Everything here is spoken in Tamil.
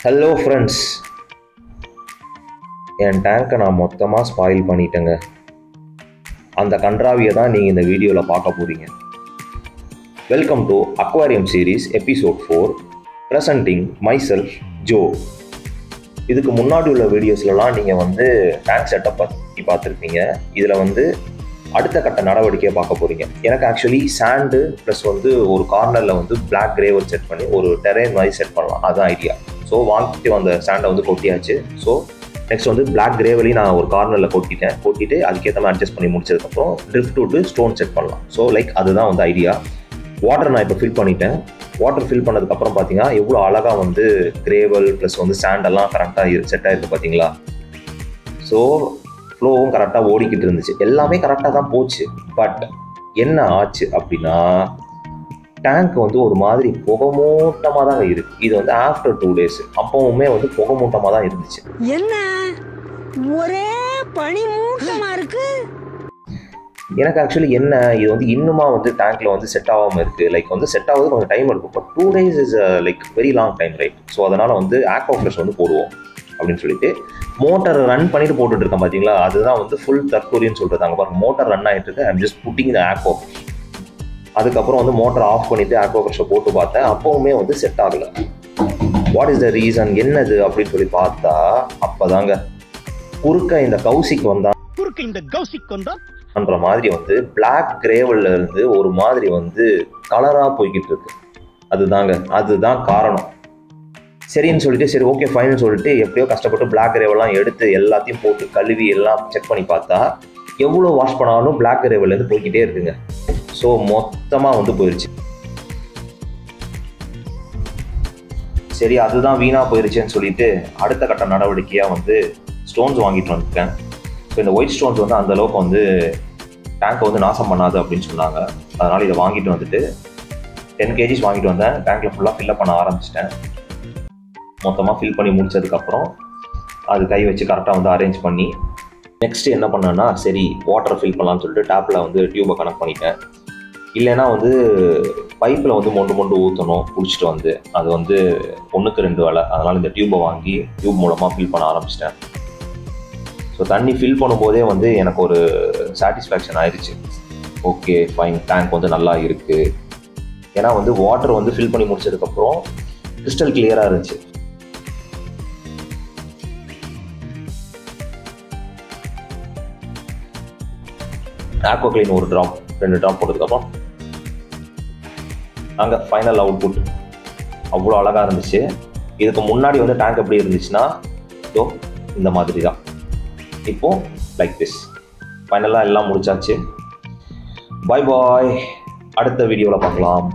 ஹலோ ஃப்ரெண்ட்ஸ், என் டேங்கை நான் மொத்தமாக ஸ்பாயில் பண்ணிட்டேங்க. அந்த கன்றாவியை தான் நீங்கள் இந்த வீடியோவில் பார்க்க போகிறீங்க. Welcome to aquarium series episode 4, presenting my self Joe. இதுக்கு முன்னாடி உள்ள வீடியோஸ்லாம் நீங்கள் டேங்க் செட்டப் பற்றி பார்த்துருப்பீங்க. இதில் அடுத்த கட்ட நடவடிக்கையை பார்க்க போகிறீங்க. எனக்கு ஆக்சுவலி சாண்டு ப்ளஸ் ஒரு கார்னரில் பிளாக் கிரேவர் செட் பண்ணி ஒரு டெரெயின் மாதிரி செட் பண்ணலாம், அதுதான் ஐடியா. ஸோ வாங்கிட்டு அந்த சாண்டை கொட்டியாச்சு. ஸோ நெக்ஸ்ட் பிளாக் கிரேவலையும் நான் ஒரு கார்னரில் கொட்டிட்டு அதுக்கேற்ற மாதிரி அட்ஜஸ்ட் பண்ணி முடிச்சதுக்கப்புறம் ட்ரிஃப்ட் விட்டு ஸ்டோன் செட் பண்ணலாம். ஸோ அதுதான் ஐடியா. வாட்டர் நான் இப்போ ஃபில் பண்ணிட்டேன். வாட்டர் ஃபில் பண்ணதுக்கப்புறம் பார்த்தீங்கன்னா எவ்வளோ அழகாக கிரேவல் ப்ளஸ் சாண்டெல்லாம் கரெக்டாக செட் ஆகிருக்கு பார்த்தீங்களா. ஸோ ஃப்ளோவும் கரெக்டாக ஓடிக்கிட்டு இருந்துச்சு, எல்லாமே கரெக்டாக தான் போச்சு. பட் என்ன ஆச்சு அப்படின்னா, டேங்க் ஒரு மாதிரி புகமூட்டமாக தான் இருக்குது. இது ஆஃப்டர் 2 days அப்பவுமே புகமூட்டமாக தான் இருந்துச்சு. என்ன ஒரே பனிமூட்டமாக இருக்கு. எனக்கு ஆக்சுவலி என்ன இது இன்னுமா டேங்க்ல செட் ஆகாமல் இருக்குது. செட் ஆகுது கொஞ்சம் டைம் எடுக்கும். But 2 days is very long time, right? So அதனால் ஆக்வா ஃப்ரெஷ் போடுவோம் அப்படின்னு சொல்லிட்டு மோட்டர் ரன் பண்ணிட்டு போட்டுட்டு இருக்கேன் பார்த்தீங்களா. அதுதான் ஃபுல் தற்கொலைன்னு சொல்கிறது. அங்கே பாருங்க, மோட்டர் ரன் ஆகிட்டு இருக்கு. I'm just putting the aqua fresh. அதுக்கப்புறம் மோட்டர் ஆஃப் பண்ணிட்டு ஆக்வா ஃப்ரெஷ்ஷை போட்டு பார்த்தேன், அப்பவுமே செட் ஆகலை. வாட் இஸ் த ரீசன், என்னது அப்படின்னு சொல்லி பார்த்தா, அப்போதாங்க குறுக்க இந்த கௌசிக் வந்தான்ற மாதிரி பிளாக் கிரேவல்ல இருந்து ஒரு மாதிரி கலரா போய்கிட்டு இருக்கு. அதுதான் காரணம். சரின்னு சொல்லிட்டு சரி ஓகே ஃபைன்னு சொல்லிட்டு எப்படியோ கஷ்டப்பட்டு பிளாக் கிரேவெல்லாம் எடுத்து எல்லாத்தையும் போட்டு கழுவி எல்லாம் செக் பண்ணி பார்த்தா எவ்வளோ வாஷ் பண்ணாலும் பிளாக் கிரேவல்லேருந்து போய்கிட்டே இருக்குங்க. ஸோ மொத்தமாக போயிடுச்சு. சரி அதுதான் வீணாக போயிடுச்சுன்னு சொல்லிட்டு அடுத்த கட்ட நடவடிக்கையாக ஸ்டோன்ஸ் வாங்கிட்டு வந்துட்டேன். ஸோ இந்த ஒயிட் ஸ்டோன்ஸ் அந்த அளவுக்கு டேங்கை நாசம் பண்ணாது அப்படின்னு சொன்னாங்க. அதனால் இதை வாங்கிட்டு 10 kgs வாங்கிட்டு வந்தேன். டேங்க்கில் ஃபுல்லாக ஃபில்லப் பண்ண ஆரம்பிச்சிட்டேன். மொத்தமாக ஃபில் பண்ணி முடிச்சதுக்கப்புறம் அது கை வச்சு கரெக்டாக அரேஞ்ச் பண்ணி நெக்ஸ்ட்டு என்ன பண்ணேன்னா, சரி வாட்டர் ஃபில் பண்ணலான்னு சொல்லிட்டு டேப்பில் டியூபை கனெக்ட் பண்ணிட்டேன். இல்லைன்னா பைப்பில் மொண்டு ஊற்றணும் பிடிச்சிட்டு அது 1க்கு 2 வேலை. அதனால் இந்த டியூபை வாங்கி டியூப் மூலமாக ஃபில் பண்ண ஆரம்பிச்சிட்டேன். ஸோ தண்ணி ஃபில் பண்ணும்போதே எனக்கு ஒரு சாட்டிஸ்ஃபேக்ஷன் ஆயிடுச்சு. ஓகே ஃபைன், டேங்க் நல்லா இருக்குது. ஏன்னா வாட்டர் ஃபில் பண்ணி முடிச்சதுக்கப்புறம் கிறிஸ்டல் கிளியராக இருந்துச்சு. ஆக்வா கிளீன் 1 ட்ராப் 2 ட்ராப் போட்டதுக்கப்புறம் அங்கே ஃபைனல் அவுட்புட் அவ்வளோ அழகாக இருந்துச்சு. இதுக்கு முன்னாடி டேங்க் எப்படி இருந்துச்சுன்னா இந்த மாதிரி தான். இப்போது லைக் திஸ். ஃபைனலாக எல்லாம் முடிச்சாச்சு. பாய் பாய், அடுத்த வீடியோவில் பார்க்கலாம்.